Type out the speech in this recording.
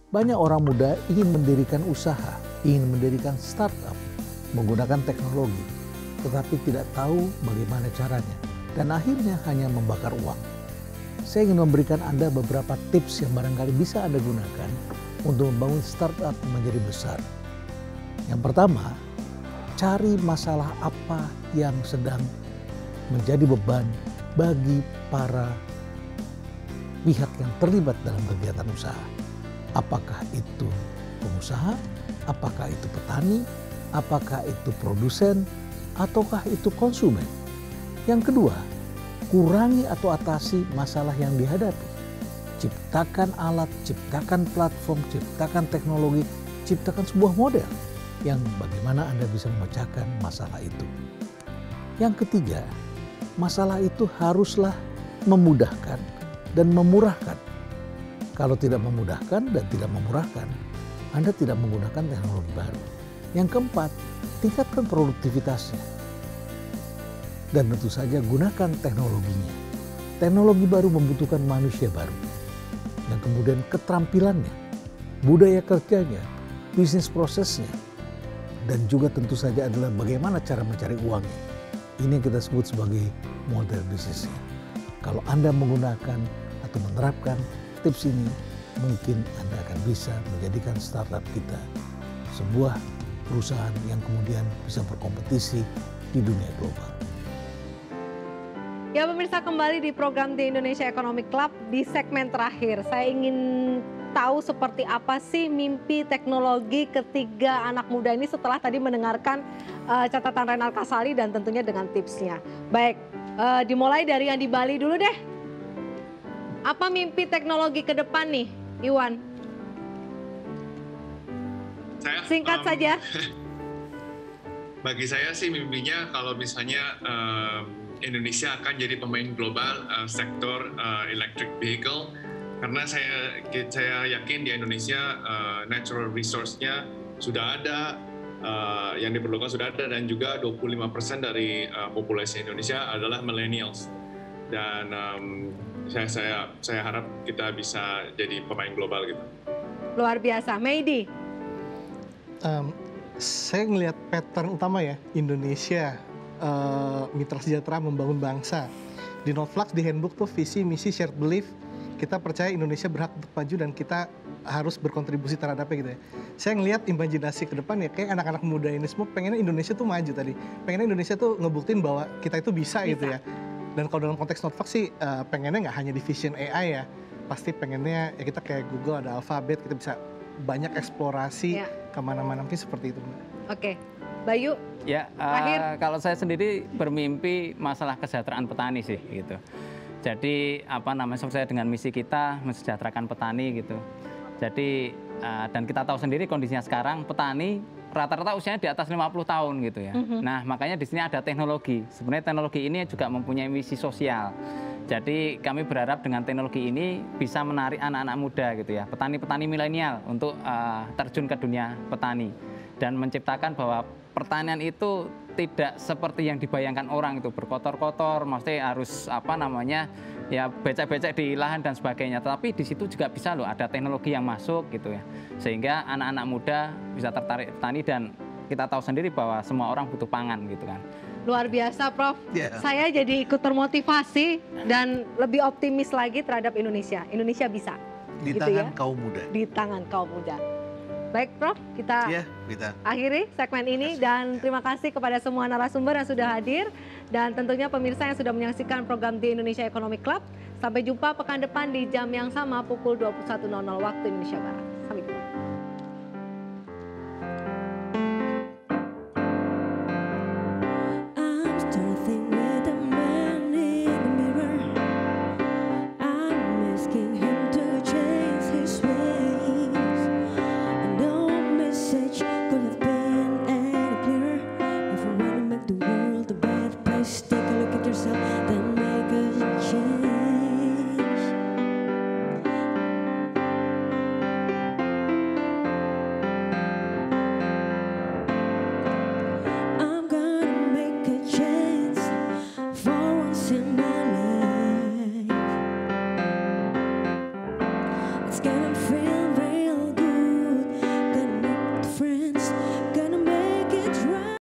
Banyak orang muda ingin mendirikan usaha, ingin mendirikan startup menggunakan teknologi, tetapi tidak tahu bagaimana caranya dan akhirnya hanya membakar uang. Saya ingin memberikan Anda beberapa tips yang barangkali bisa Anda gunakan untuk membangun startup menjadi besar. Yang pertama, cari masalah apa yang sedang menjadi beban bagi para pihak yang terlibat dalam kegiatan usaha. Apakah itu pengusaha, apakah itu petani, apakah itu produsen, ataukah itu konsumen. Yang kedua, kurangi atau atasi masalah yang dihadapi. Ciptakan alat, ciptakan platform, ciptakan teknologi, ciptakan sebuah model yang bagaimana Anda bisa memecahkan masalah itu. Yang ketiga, masalah itu haruslah memudahkan dan memurahkan. Kalau tidak memudahkan dan tidak memurahkan, Anda tidak menggunakan teknologi baru. Yang keempat, tingkatkan produktivitasnya. Dan tentu saja gunakan teknologinya. Teknologi baru membutuhkan manusia baru. Yang kemudian keterampilannya, budaya kerjanya, bisnis prosesnya, dan juga tentu saja adalah bagaimana cara mencari uangnya. Ini yang kita sebut sebagai model bisnisnya. Kalau Anda menggunakan atau menerapkan tips ini, mungkin Anda akan bisa menjadikan startup kita sebuah perusahaan yang kemudian bisa berkompetisi di dunia global. Ya pemirsa, kembali di program The Indonesia Economic Club di segmen terakhir. Saya ingin tahu seperti apa sih mimpi teknologi ketiga anak muda ini setelah tadi mendengarkan catatan Renal Kasali dan tentunya dengan tipsnya. Baik, dimulai dari yang di Bali dulu deh. Apa mimpi teknologi ke depan nih, Iwan? Singkat saja. Bagi saya sih mimpinya kalau misalnya Indonesia akan jadi pemain global sektor electric vehicle, karena saya yakin di Indonesia natural resource-nya sudah ada, yang diperlukan sudah ada, dan juga 25% dari populasi Indonesia adalah millennials. Dan saya harap kita bisa jadi pemain global gitu. Luar biasa. Meidi? Saya ngelihat pattern utama ya, Indonesia mitra sejahtera membangun bangsa. Di Notflux, di handbook tuh visi, misi, shared belief. Kita percaya Indonesia berhak untuk maju dan kita harus berkontribusi terhadapnya gitu ya. Saya ngelihat imajinasi ke depan ya, kayak anak-anak muda ini semua pengennya Indonesia tuh maju tadi. Pengennya Indonesia tuh ngebuktiin bahwa kita itu bisa. Gitu ya. Dan kalau dalam konteks Notflux sih pengennya nggak hanya di vision AI ya. Pasti pengennya ya kita kayak Google, ada Alphabet, kita bisa banyak eksplorasi kemana-mana, mungkin seperti itu. Oke, Bayu? Ya, kalau saya sendiri bermimpi masalah kesejahteraan petani sih gitu. Jadi saya dengan misi kita mensejahterakan petani gitu. Jadi dan kita tahu sendiri kondisinya sekarang petani rata-rata usianya di atas 50 tahun gitu ya. Nah, makanya di sini ada teknologi. Sebenarnya teknologi ini juga mempunyai misi sosial. Jadi kami berharap dengan teknologi ini bisa menarik anak-anak muda gitu ya, petani-petani milenial untuk terjun ke dunia petani dan menciptakan bahwa pertanian itu tidak seperti yang dibayangkan orang itu berkotor-kotor, maksudnya harus ya becek-becek di lahan dan sebagainya. Tapi di situ juga bisa loh ada teknologi yang masuk gitu ya, sehingga anak-anak muda bisa tertarik petani dan kita tahu sendiri bahwa semua orang butuh pangan gitu kan. Luar biasa, Prof. Saya jadi ikut termotivasi dan lebih optimis lagi terhadap Indonesia. Indonesia bisa. Di gitu tangan ya? kaum muda. Di tangan kaum muda. Baik, Prof, kita akhiri segmen ini dan terima kasih kepada semua narasumber yang sudah hadir dan tentunya pemirsa yang sudah menyaksikan program di Indonesia Economic Club. Sampai jumpa pekan depan di jam yang sama pukul 21.00 waktu Indonesia Barat. Sampai jumpa. It's getting free.